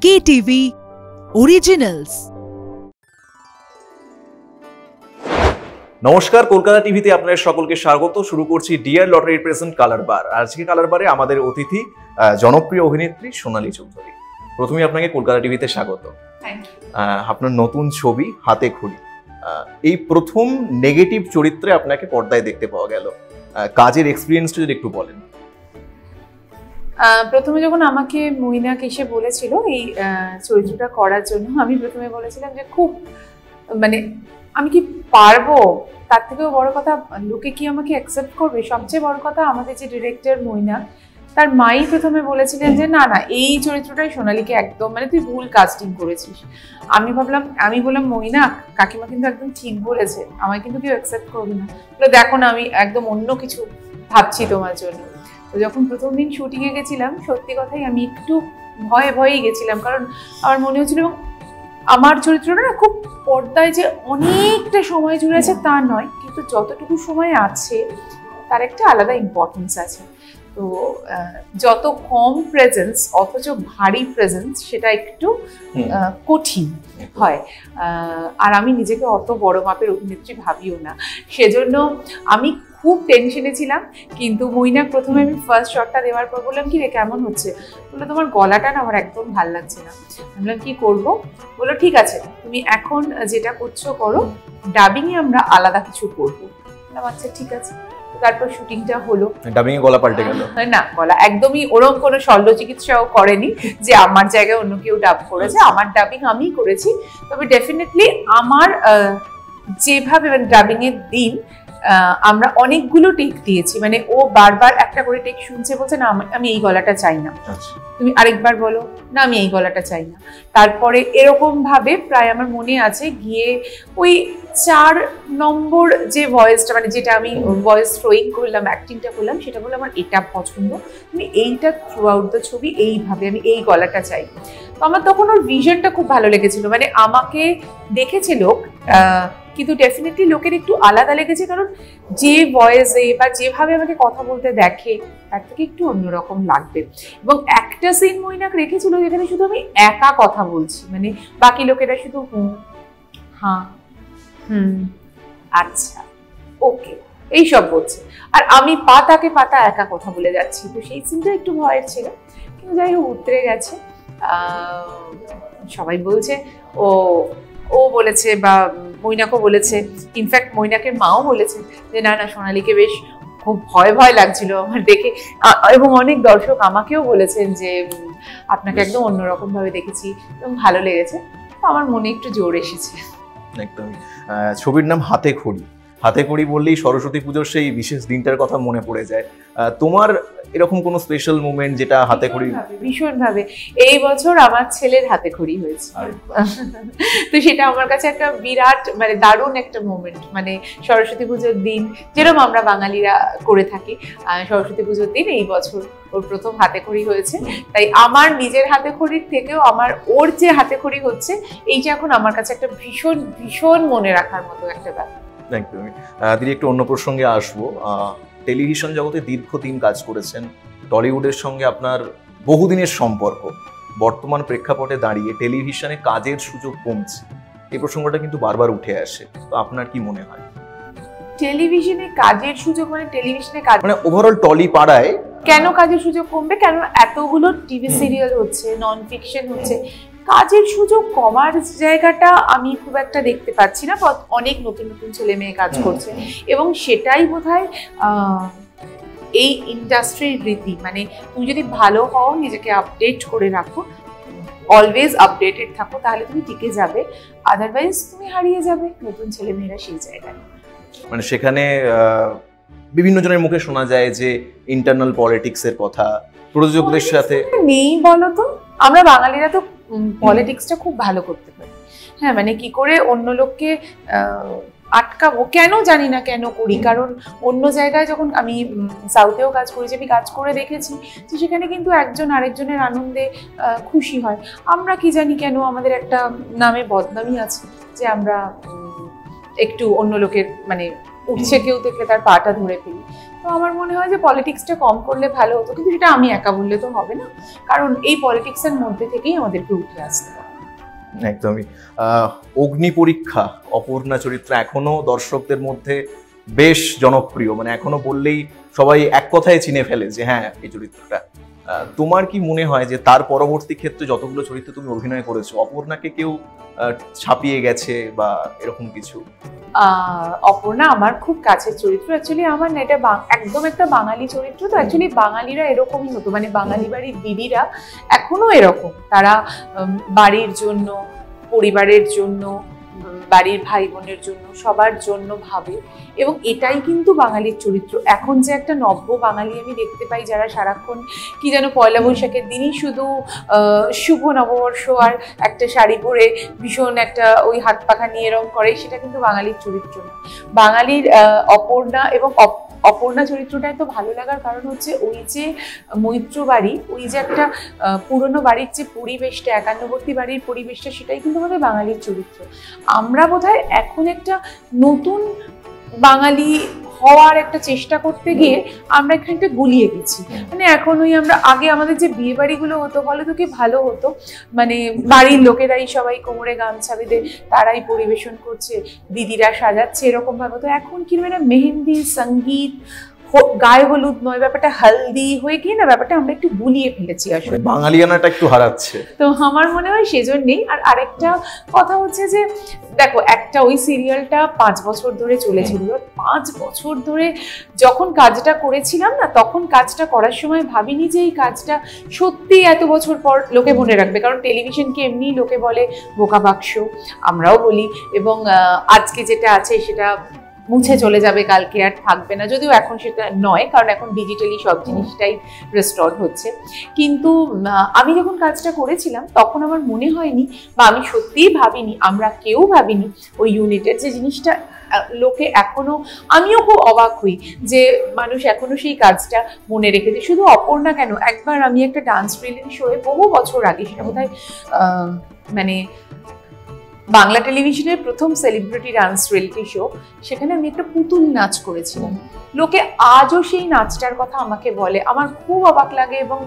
KTV Originals। নমস্কার, কলকাতা টিভিতে আপনাদের সকলকে স্বাগত। শুরু করছি ডিয়ার লটারি প্রেজেন্ট কালার বার। আজকে কালার বারে আমাদের অতিথি জনপ্রিয় অভিনেত্রী সোনালী চৌধুরী। প্রথমেই আপনাকে কলকাতা টিভিতে স্বাগত। আপনার নতুন ছবি হাতে খড়ি, এই প্রথম নেগেটিভ চরিত্রে আপনাকে পর্দায় দেখতে পাওয়া গেল। কাজের এক্সপিরিয়েন্সটা যদি একটু বলেন। প্রথমে যখন আমাকে মৈনাক এসে বলেছিল এই চরিত্রটা করার জন্য, আমি প্রথমে বলেছিলাম যে খুব মানে আমি কি পারবো, তার থেকেও বড় কথা লোকে কি আমাকে অ্যাকসেপ্ট করবে। সবচেয়ে বড় কথা আমাদের যে ডিরেক্টর মৈনাক, তার মাই প্রথমে বলেছিলেন যে না না এই চরিত্রটাই সোনালীকে একদম মানে তুই ভুল কাস্টিং করেছিস। আমি বললাম মৈনাক কাকিমা কিন্তু একদম ঠিক বলেছে, আমায় কিন্তু কেউ অ্যাকসেপ্ট করবে না। দেখো না আমি একদম অন্য কিছু ভাবছি তোমার জন্য। তো যখন প্রথম দিন শুটিংয়ে গেছিলাম, সত্যি কথাই আমি একটু ভয়েই গেছিলাম, কারণ আমার মনে হচ্ছিল এবং আমার চরিত্রটা না খুব পর্দায় যে অনেকটা সময় জুড়ে আছে তা নয়, কিন্তু যতটুকু সময় আছে তার একটা আলাদা ইম্পর্টেন্স আছে। তো যত কম প্রেজেন্স অথচ ভারী প্রেজেন্স, সেটা একটু কঠিন হয়। আর আমি নিজেকে অত বড় মাপের অভিনেত্রী ভাবিও না, সেজন্য আমি খুব টেনশনে ছিলাম। কিন্তু মৈনাক প্রথমে আমি ফার্স্ট শটটা দেওয়ার পর বললাম কি রে কেমন হচ্ছে, বললো তোমার গলাটা না আমার একদম ভাল লাগছে না। বললাম কি করবো, বললো ঠিক আছে তুমি এখন যেটা করছো করো, ডাবিংয়ে আমরা আলাদা কিছু করবো। বললাম আচ্ছা ঠিক আছে। তারপর শুটিংটা হলো, ডাবিং এ গলা পাল্টে গেল না, গলা একদমই ওরকম কোনো শল্য চিকিৎসাও করেনি যে আমার জায়গায় অন্য কেউ ডাব করেছে। আমার ডাবিং আমি করেছি। তবে ডেফিনেটলি আমার যেভাবে ডাবিং এর দিন আমরা অনেকগুলো টেক দিয়েছি, মানে ও বারবার একটা করে টেক শুনছে, বলছে না আমি এই গলাটা চাই না, তুমি আরেকবার বলো, না আমি এই গলাটা চাই না। তারপরে এরকম ভাবে প্রায় আমার মনে আছে গিয়ে ওই 4 নম্বর যে ভয়েসটা, মানে যেটা আমি ভয়েস থ্রোয়িং করলাম, অ্যাক্টিংটা করলাম, সেটা বলে আমার এটা পছন্দ, তুমি এইটা থ্রু আউট দ্য ছবি এইভাবে আমি এই গলাটা চাই। তো আমার তখন ওর ভিশনটা খুব ভালো লেগেছিল, মানে আমাকে দেখেছে লোক, কিন্তু ডেফিনেটলি লোকের একটু আলাদা লেগেছে, কারণ যে ভয়েসে বা যেভাবে আমাকে কথা বলতে দেখে তার থেকে একটু অন্যরকম লাগবে। এবং একটা সিন মৈনাক রেখেছিল যেখানে শুধু আমি একা কথা বলছি, মানে বাকি লোকেরা শুধু হুম হ্যাঁ হুম আচ্ছা ওকে এইসব বলছে, আর আমি পাতাকে পাতা একা কথা বলে যাচ্ছি। তো সেই সিনটা একটু ভয়ের ছিল, কিন্তু যাই হোক উতরে গেছে। সবাই বলছে ও বলেছে বা মৈনাকও বলেছে, ইনফ্যাক্ট মৈনাকের মাও বলেছে যে না না সোনালীকে বেশ খুব ভয় লাগছিল আমার দেখে। এবং অনেক দর্শক আমাকেও বলেছেন যে আপনাকে একদম অন্যরকম ভাবে দেখেছি এবং ভালো লেগেছে। তো আমার মনে একটু জোর এসেছে। একদমই। ছবির নাম হাতে খড়ি। হাতে খড়ি বললেই সরস্বতী পুজোর সেই বিশেষ দিনটার কথা মনে পড়ে যায়। তোমার এরকম কোনো স্পেশাল মোমেন্ট যেটা হাতে খড়ি? ভীষণ ভাবে এই বছর আমার ছেলের হাতে খড়ি হয়েছে, তো সেটা আমার কাছে একটা বিরাট মানে দারুণ একটা মোমেন্ট। মানে সরস্বতী পুজোর দিন যেরকম আমরা বাঙালিরা করে থাকি, সরস্বতী পুজোর দিন এই বছর ওর প্রথম হাতে খড়ি হয়েছে। তাই আমার নিজের হাতে খড়ির থেকেও আমার ওর যে হাতে খড়ি হচ্ছে এইটা এখন আমার কাছে একটা ভীষণ ভীষণ মনে রাখার মতো একটা ব্যাপার। একদমই। দিদি একটু অন্য প্রসঙ্গে আসবো। টেলিভিশন জগতে দীর্ঘদিন কাজ করেছেন, টলিউডের সঙ্গে আপনার বহুদিনের সম্পর্ক। বর্তমান প্রেক্ষাপটে দাঁড়িয়ে টেলিভিশনে কাজের সুযোগ কমছে, এই প্রসঙ্গটা কিন্তু বারবার উঠে আসে। তো আপনার কি মনে হয়? টেলিভিশনে কাজের সুযোগ মানে টেলিভিশনে কাজ মানে ওভারঅল টলি পাড়ায় কেন কাজের সুযোগ কমবে? কেন এতগুলো টিভি সিরিয়াল হচ্ছে, নন ফিকশন হচ্ছে, কাজের সুযোগ কমার জায়গাটা আমি খুব একটা দেখতে পাচ্ছি না। অনেক নতুন নতুন ছেলে মেয়ে কাজ করছে এবং সেটাই বোধহয় এই ইন্ডাস্ট্রির রীতি। মানে তুমি যদি ভালো হও, নিজেকে আপডেট করে রাখো, অলওয়েজ আপডেটেড থাকো, তাহলে তুমি টিকে যাবে। আদারওয়াইজ তুমি হারিয়ে যাবে। নতুন ছেলে মেয়েরা সেই জায়গায়, মানে সেখানে বিভিন্ন জনের মুখে শোনা যায় যে ইন্টারনাল পলিটিক্সের কথা প্রযোজকদের সাথে নেই। বলো তো, আমরা বাঙালিরা তো পলিটিক্সটা খুব ভালো করতে পারি। হ্যাঁ, মানে কি করে অন্য লোককে আটকাবো কেন জানি না কেন করি। কারণ অন্য জায়গায় যখন আমি সাউথেও কাজ করেছি, আমি কাজ করে দেখেছি যে সেখানে কিন্তু একজন আরেকজনের আনন্দে খুশি হয়। আমরা কি জানি কেন আমাদের একটা নামে বদনামই আছে যে আমরা একটু অন্য লোকের মানে উঠছে কেউ দেখলে তার পাটা ধরে ফেলি। তো আমার মনে হয় যে পলিটিক্সটা কম করলে ভালো হতো, কিন্তু সেটা আমি একা বললে তো হবে না, কারণ এই পলিটিক্সের মধ্যে থেকেই আমাদেরকে উঠে আসতে হবে। একদমই। অগ্নি পরীক্ষা অপর্ণা চরিত্র এখনো দর্শকদের মধ্যে বেশ জনপ্রিয়, মানে এখনো বললেই সবাই এক কথায় চিনে ফেলে যে হ্যাঁ এই চরিত্রটা। তোমার কি মনে হয় যে তার পরবর্তী ক্ষেত্রে যতগুলো চরিত্রে তুমি অভিনয় করেছো অপর্ণাকে কেউ ছাপিয়ে গেছে বা এরকম কিছু? অপর্ণা আমার খুব কাছের চরিত্র, অ্যাকচুয়ালি আমার না এটা একদম একটা বাঙালি চরিত্র, তো অ্যাকচুয়ালি বাঙালিরা এরকমই হতো, মানে বাঙালি বাড়ির দিদিরা এখনো এরকম, তারা বাড়ির জন্য, পরিবারের জন্য, বাড়ির ভাই বোনের জন্য, সবার জন্য ভাবে, এবং এটাই কিন্তু বাঙালির চরিত্র। এখন যে একটা নব্য বাঙালি আমি দেখতে পাই যারা সারাক্ষণ কি যেন পয়লা বৈশাখের দিনই শুধু শুভ নববর্ষ আর একটা শাড়ি পরে ভীষণ একটা ওই হাত পাখা নিয়ে এরম করে, সেটা কিন্তু বাঙালির চরিত্র না। বাঙালির অপর্ণা, এবং অপর্ণা চরিত্রটা এত ভালো লাগার কারণ হচ্ছে ওই যে মৈত্র বাড়ি, ওই যে একটা পুরনো বাড়ির যে পরিবেশটা, একান্নবর্তী বাড়ির পরিবেশটা, সেটাই কিন্তু আমাদের বাঙালির চরিত্র। আমরা বোধহয় এখন একটা নতুন বাঙালি হওয়ার একটা চেষ্টা করতে গিয়ে আমরা এখানটা গুলিয়ে গেছি। মানে এখন ওই আমরা আগে আমাদের যে বিয়ে বাড়িগুলো হতো, বলে তো কি ভালো হতো, মানে বাড়ির লোকেরাই সবাই কোমরে গামছা বেঁধে তারাই পরিবেশন করছে, দিদিরা সাজাচ্ছে, এরকম ভাবে। তো এখন কি মানে মেহেন্দি, সঙ্গীত, গায়ে হলুদ নয়, ব্যাপারটা হালদি হয়ে গিয়ে না ব্যাপারটা আমরা একটু গুলিয়ে ফেলেছি, আসলে বাঙালিয়ানাটা একটু হারাচ্ছে। তো আমার মনে হয় সেজন্যই। আর আরেকটা কথা হচ্ছে যে দেখো, একটা ওই সিরিয়ালটা 5 বছর ধরে চলেছিল, 5 বছর ধরে যখন কাজটা করেছিলাম না, তখন কাজটা করার সময় ভাবিনি যে এই কাজটা সত্যি এত বছর পর লোকে মনে রাখবে, কারণ টেলিভিশনকে এমনি লোকে বলে বোকা বাক্স, আমরাও বলি, এবং আজকে যেটা আছে সেটা মুছে চলে যাবে, কালকে আর থাকবে না, যদিও এখন সেটা নয়, কারণ এখন ডিজিটালি সব জিনিসটাই রেস্টোর হচ্ছে। কিন্তু আমি যখন কাজটা করেছিলাম তখন আমার মনে হয়নি, বা আমি সত্যিই ভাবিনি, আমরা কেউ ভাবিনি ওই ইউনিটের যে জিনিসটা লোকে এখনো, আমিও খুব অবাক হই যে মানুষ এখনো সেই কাজটা মনে রেখেছে। শুধু অপর্ণা কেন, একবার আমি একটা ডান্স রিয়েলিটি শোয়ে বহু বছর আগে, সেটা বোধহয় মানে বাংলা টেলিভিশনের প্রথম সেলিব্রিটি ডান্স রিয়েলিটি শো, সেখানে আমি একটা পুতুল নাচ করেছিলাম। লোকে আজও সেই নাচটার কথা আমাকে বলে, আমার খুব অবাক লাগে এবং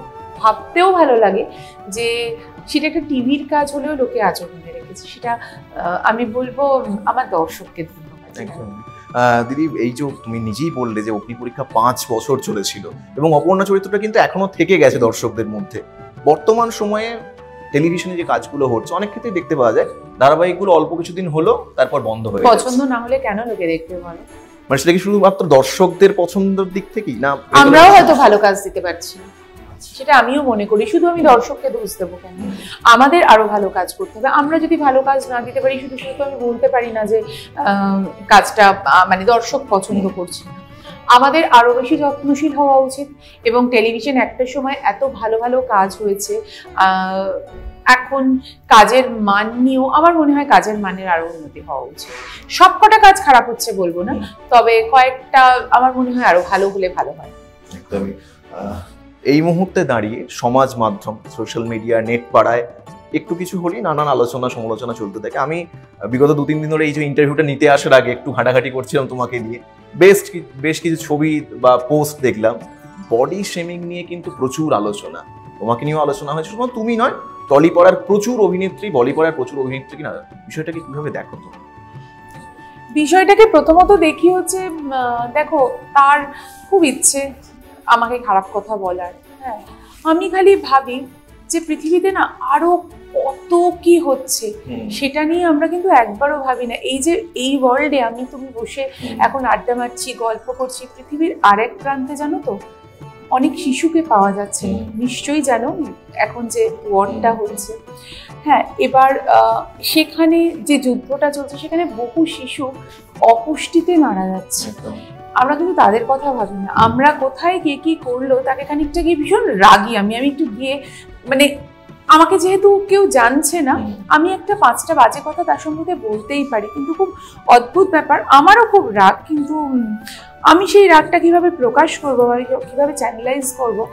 ভাবতেও ভালো লাগে যে সেটা একটা টিভির কাজ হলেও লোকে আজও মনে রেখেছে। সেটা আমি বলবো আমার দর্শককে ধন্যবাদ। দিদি, এই যে তুমি নিজেই বললে যে অগ্নি পরীক্ষা 5 বছর চলেছিল এবং অপর্ণা চরিত্রটা কিন্তু এখনো থেকে গেছে দর্শকদের মধ্যে। বর্তমান সময়ে টেলিভিশনে যে কাজগুলো হচ্ছে অনেক ক্ষেত্রে দেখতে পাওয়া যায় ধারাবাহিকগুলো অল্প কিছুদিন হলো তারপর বন্ধ হয়ে গেছে। পছন্দ না হলে কেন লোকে দেখতে বলে? মানে সেটা কি শুধুমাত্র দর্শকদের পছন্দের দিক থেকেই না, আমরাও হয়তো ভালো কাজ দিতে পারছি, সেটা আমিও মনে করি। শুধু আমি দর্শককে দোষ দেবো কেন? আমাদের আরো ভালো কাজ করতে হবে। আমরা যদি ভালো কাজ না দিতে পারি, শুধু শুধু আমি বলতে পারি না যে কাজটা মানে দর্শক পছন্দ করছে না। আমাদের আরো বেশি যত্নশীল হওয়া উচিত। এবং টেলিভিশন একটা সময় এত ভালো ভালো কাজ হয়েছে, এখন কাজের মান নিয়েও আমার মনে হয় কাজের মানের আরো উন্নতি হওয়া উচিত। সবকটা কাজ খারাপ হচ্ছে বলবো না, তবে কয়েকটা আমার মনে হয় আরো ভালো হলে ভালো হয়। একদমই। এই মুহূর্তে দাঁড়িয়ে সমাজ মাধ্যম, সোশ্যাল মিডিয়া, নেট পাড়ায় একটু কিছু হলেই নানান আলোচনা সমালোচনা চলতে থাকে। আমি বিগত 2-3 দিন ধরে এই যে ইন্টারভিউটা নিতে আসার আগে একটু ঘাটাঘাটি করছিলাম তোমাকে নিয়ে, বেশ কিছু ছবি বা পোস্ট দেখলাম। বডি শেমিং নিয়ে কিন্তু প্রচুর আলোচনা, তোমাকে নিয়েও আলোচনা হয়েছে। শুধু তুমি নয়, টলিপাড়ার প্রচুর অভিনেত্রী, বলিপাড়ার প্রচুর অভিনেত্রী কিনা, বিষয়টাকে কিভাবে দেখো তো? বিষয়টাকে প্রথমত দেখি হচ্ছে, দেখো, তার খুব ইচ্ছে আমাকে খারাপ কথা বলার। হ্যাঁ, আমি খালি ভাবি যে পৃথিবীতে না আরো কত কি হচ্ছে সেটা নিয়ে আমরা কিন্তু একবারও ভাবি না। এই যে এই ওয়ার্ল্ডে আমি তুমি বসে এখন আড্ডা মারছি, গল্প করছি, পৃথিবীর আরেক প্রান্তে জানো তো অনেক শিশুকে পাওয়া যাচ্ছে, নিশ্চয়ই জানো এখন যে ওয়ারটা হচ্ছে। হ্যাঁ, এবার সেখানে যে যুদ্ধটা চলছে সেখানে বহু শিশু অপুষ্টিতে মারা যাচ্ছে। আমরা কিন্তু তাদের কথা ভাবি না। আমরা কোথায় কে কি করলো তাকে খানিকটা গিয়ে ভীষণ রাগি আমি একটু গিয়ে, মানে আমাকে যেহেতু কেউ জানছে না, আমি একটা 5টা বাজে কথা তার সম্পর্কে বলতেই পারি। কিন্তু খুব অদ্ভুত ব্যাপার, আমারও খুব রাগ, কিন্তু আমি সেই রাগটা কিভাবে প্রকাশ করবো বা কিভাবে চ্যানেলাইজ করবো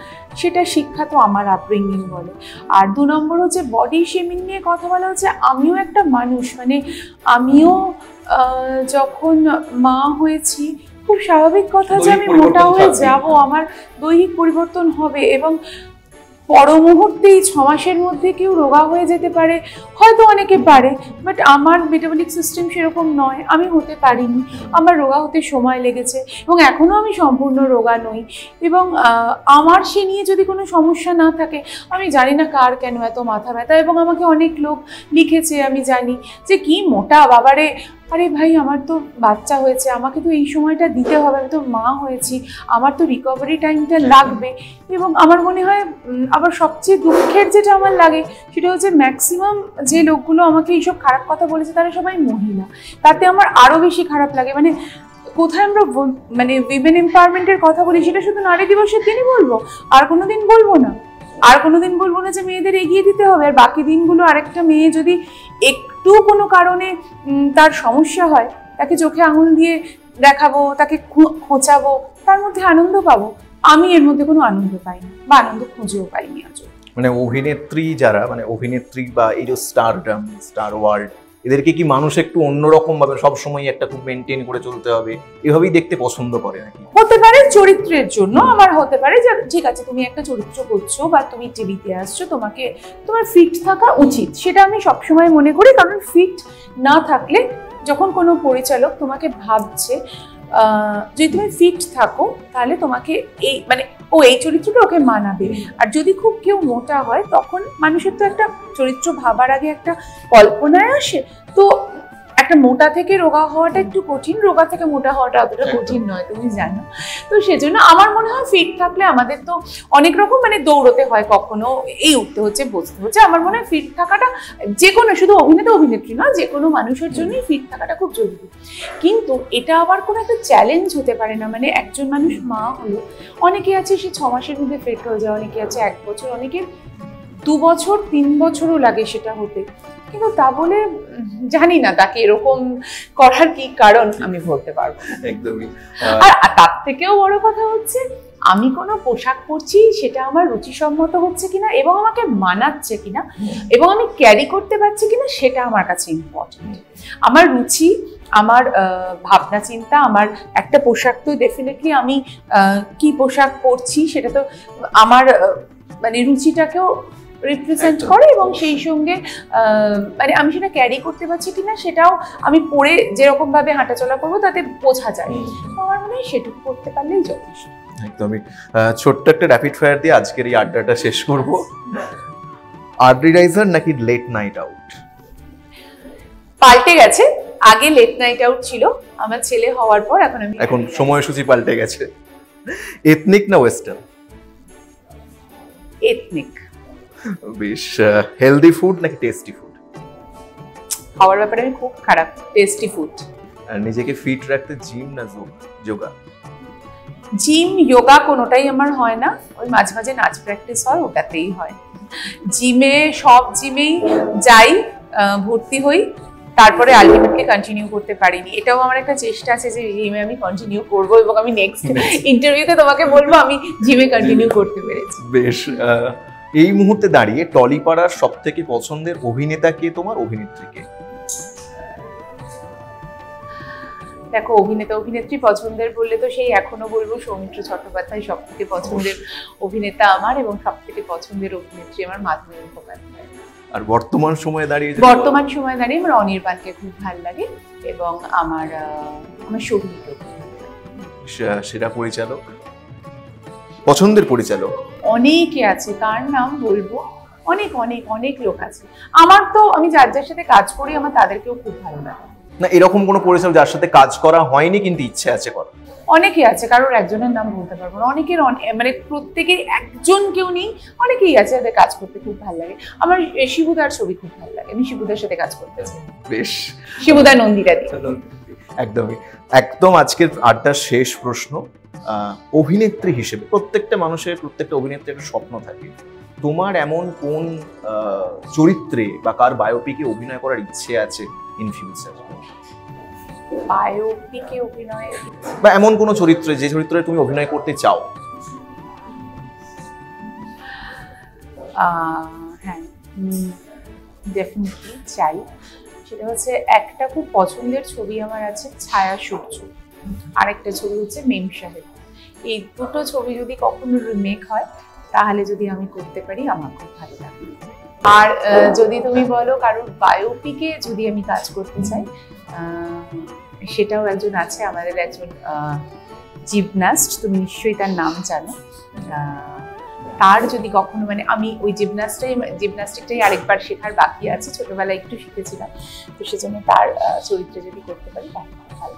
সেটা শিক্ষা তো আমার আপব্রিঙ্গিং বলে। আর 2 নম্বর হচ্ছে বডি শেমিং নিয়ে কথা বলা হচ্ছে। আমিও একটা মানুষ, মানে আমিও যখন মা হয়েছি খুব স্বাভাবিক কথা যে আমি মোটা হয়ে যাব, আমার দৈহিক পরিবর্তন হবে এবং পর মুহূর্তেই 6 মাসের মধ্যে কেউ রোগা হয়ে যেতে পারে, হয়তো অনেকে পারে, বাট আমার মেটাবলিক সিস্টেম সেরকম নয়, আমি হতে পারিনি, আমার রোগা হতে সময় লেগেছে এবং এখনও আমি সম্পূর্ণ রোগা নই। এবং আমার সে নিয়ে যদি কোনো সমস্যা না থাকে, আমি জানি না কার কেন এত মাথা ব্যথা, এবং আমাকে অনেক লোক লিখেছে আমি জানি যে কি মোটা বাবারে, আরে ভাই আমার তো বাচ্চা হয়েছে, আমাকে তো এই সময়টা দিতে হবে, আমি তো মা হয়েছি, আমার তো রিকভারি টাইমটা লাগবে। এবং আমার মনে হয় আবার সবচেয়ে দুঃখের যেটা আমার লাগে সেটা হচ্ছে ম্যাক্সিমাম যে লোকগুলো আমাকে এইসব খারাপ কথা বলেছে তারা সবাই মহিলা, তাতে আমার আরও বেশি খারাপ লাগে। মানে কোথায় আমরা মানে উইমেন এম্পাওয়ারমেন্টের কথা বলি, সেটা শুধু নারী দিবসের দিনই বলবো, আর কোনো দিন বলবো না, আর কোনোদিন বলবো না যে মেয়েদের এগিয়ে দিতে হবে, আর বাকি দিনগুলো আরেকটা মেয়ে যদি একটু কোনো কারণে তার সমস্যা হয়, তাকে চোখে আঙুল দিয়ে দেখাবো, তাকে খোঁচাবো, তার মধ্যে আনন্দ পাবো। আমি এর মধ্যে কোনো আনন্দ পাইনি বা আনন্দ খুঁজেও পাইনি আজও। মানে অভিনেত্রী যারা, মানে অভিনেত্রী বা এই যে স্টারডম, স্টার ওয়ার্ল্ড, এদেরকে কি মানুষ একটু অন্যরকম ভাবে সবসময় একটা খুব মেনটেন করে চলতে হবে এভাবেই দেখতে পছন্দ করে নাকি? হতে পারে চরিত্রের জন্য, আমার হতে পারে যে ঠিক আছে তুমি একটা চরিত্র করছো বা তুমি টিভিতে আসছো, তোমার ফিট থাকা উচিত, সেটা আমি সবসময় মনে করি। কারণ ফিট না থাকলে যখন কোনো পরিচালক তোমাকে ভাবছে যদি তুমি ফিট থাকো তাহলে তোমাকে এই মানে এই চরিত্রটা ওকে মানাবে। আর যদি খুব কেউ মোটা হয় তখন মানুষের তো একটা চরিত্র ভাবার আগে একটা কল্পনায় আসে, তো একটা মোটা থেকে রোগা হওয়াটা একটু কঠিন, রোগা থেকে মোটা হওয়াটা অতটা কঠিন নয়, তুমি জানো। তো সেজন্য আমার মনে হয় ফিট থাকলে, আমাদের তো অনেক রকম মানে দৌড়তে হয়, কখনো এই উঠতে হচ্ছে বসতে হচ্ছে, আমার মনে হয় ফিট থাকাটা যে কোনো, শুধু অভিনেতা অভিনেত্রী না, যে কোনো মানুষের জন্যই ফিট থাকাটা খুব জরুরি। কিন্তু এটা আবার কোনো একটা চ্যালেঞ্জ হতে পারে না। মানে একজন মানুষ মা হলো, অনেকে আছে সে 6 মাসের মধ্যে ফিট হয়ে যায়, অনেকে আছে 1 বছর, অনেকের 2 বছর 3 বছরও লাগে সেটা হতে। কিন্তু তা বলে জানি না তাকে এরকম করার কি কারণ আমি বলতে পারবো একদমই। আর তার থেকেও বড় কথা হচ্ছে আমি কোনো পোশাক পরছি সেটা আমার রুচিসম্মত হচ্ছে কিনা এবং আমাকে মানাচ্ছে কিনা এবং আমি ক্যারি করতে পারছি কিনা, সেটা আমার কাছে ইম্পর্টেন্ট। আমার রুচি, আমার ভাবনা চিন্তা, আমার একটা পোশাক তো ডেফিনেটলি আমি কি পোশাক পরছি সেটা তো আমার মানে রুচিটাকেও রিপ্রেজেন্ট করে এবং সেই সঙ্গে মানে আমি সেটা ক্যারি করতে পারছি কিনা সেটাও আমি পরে যেরকম ভাবে হাঁটাচলা করবো তাতে বোঝা যায়। আমার মনে হয় সেটুকু করতে পারলেই যথেষ্ট। একদমই। ছোট্ট একটা র্যাপিড ফায়ার দিয়ে আজকের এই আড্ডাটা শেষ করব। আর্লি রাইজার নাকি লেট নাইট আউট? পাল্টে গেছে, আগে লেট নাইট আউট ছিল, আমার ছেলে হওয়ার পর এখন সময়সূচি পাল্টে গেছে। এথনিক না ওয়েস্টার্ন? এথনিক। বেশ। হেলদি ফুড নাকি টেস্টি ফুড? খাওয়ার ব্যাপারে আমি খুব খারাপ, টেস্টি ফুড। আর নিজেকে ফিট রাখতে জিম না যোগা? জিম যোগা কোনোটাই আমার হয় না, ওই মাঝে মাঝে নাচ প্র্যাকটিস হয়, ওটাতেই হয়। জিমে সব জিমেই যাই, ভর্তি হই, তারপরে আলটিমেটলি কন্টিনিউ করতে পারিনি। এটাও আমার একটা চেষ্টা আছে যে জিমে আমি কন্টিনিউ করবো এবং আমি নেক্সট ইন্টারভিউতে তোমাকে বলবো আমি জিমে কন্টিনিউ করতে পেরেছি। বেশ। এই মুহূর্তে দাঁড়িয়ে টলিপাড়ার সব থেকে পছন্দের অভিনেতা কে, তোমার অভিনেত্রী কে? দেখো, অভিনেতা অভিনেত্রী পছন্দের বললে তো সেই এখনো বলবো সৌমিত্র চট্টোপাধ্যায় সব থেকে পছন্দের অভিনেতা আমার, এবং সব থেকে পছন্দের অভিনেত্রী আমার মাধুরী মুখোপাধ্যায়। আর বর্তমান সময়ে দাঁড়িয়ে আমার অনির্বাণকে খুব ভালো লাগে এবং আমার শহীদকে। সেরা পরিচালক, পছন্দের পরিচালক? অনেকে আছে, কার নাম বলবো, অনেক অনেক অনেক লোক আছে। আমার তো আমি যার যার সাথে কাজ করি আমার তাদেরকেও খুব ভালো লাগে। না এরকম কোনো পরিচালক যার সাথে কাজ করা হয়নি কিন্তু ইচ্ছে আছে করা? অনেকে আছে, কারোর একজনের নাম বলতে পারবো না, অনেকের মানে প্রত্যেকের একজন কেউ নেই, অনেকেই আছে যাদের কাজ করতে খুব ভালো লাগে। আমার শিবুদার ছবি খুব ভালো লাগে, আমি শিবুদার সাথে কাজ করতে চাই। বেশ। শিবুদা নন্দিতা দি। একদমই। একদম আজকের আড্ডার শেষ প্রশ্ন, অভিনেত্রী হিসেবে প্রত্যেকটা মানুষের, প্রত্যেকটা অভিনেত্রীর একটা স্বপ্ন থাকে, তোমার এমন কোন চরিত্রে বা কার বায়োপিকে অভিনয় করার ইচ্ছে আছে ইন ফিউচার? বায়োপিকে অভিনয় বা এমন কোন চরিত্রে যে চরিত্রে তুমি অভিনয় করতে চাও? হ্যাঁ, ডেফিনেটলি চাই। সেটা হচ্ছে একটা খুব পছন্দের ছবি আমার আছে, ছায়া সূর্য। আরেকটা ছবি হচ্ছে মেম সাহেব। এই দুটো ছবি যদি কখনো রিমেক হয় তাহলে যদি আমি করতে পারি আমার খুব ভালো লাগবে। আর যদি তুমি বলো কারোর বায়োপিকে যদি আমি কাজ করতে চাই, সেটাও একজন আছে, আমাদের একজন জিমন্যাস্ট, তুমি নিশ্চয়ই তার নাম জানো। তার যদি কখনো মানে আমি ওই জিমন্যাস্টিকটাই আরেকবার শেখার বাকি আছে, ছোটবেলায় একটু শিখেছিলাম, তো সেজন্য তার চরিত্রে যদি করতে পারি তাহলে ভালো।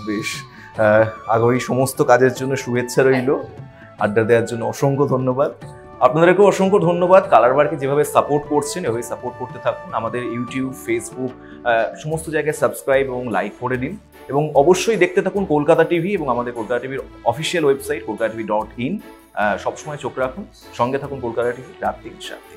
বেশ, আগামী সমস্ত কাজের জন্য শুভেচ্ছা রইল। আড্ডা দেওয়ার জন্য অসংখ্য ধন্যবাদ। আপনাদেরকেও অসংখ্য ধন্যবাদ। কালারবারকে যেভাবে সাপোর্ট করছেন এভাবে সাপোর্ট করতে থাকুন। আমাদের ইউটিউব, ফেসবুক সমস্ত জায়গায় সাবস্ক্রাইব এবং লাইক করে দিন, এবং অবশ্যই দেখতে থাকুন কলকাতা টিভি এবং আমাদের কলকাতা টিভির অফিসিয়াল ওয়েবসাইট kolkataTV.in। সবসময় চোখ রাখুন, সঙ্গে থাকুন কলকাতা টিভি, রাত 3 সাথে।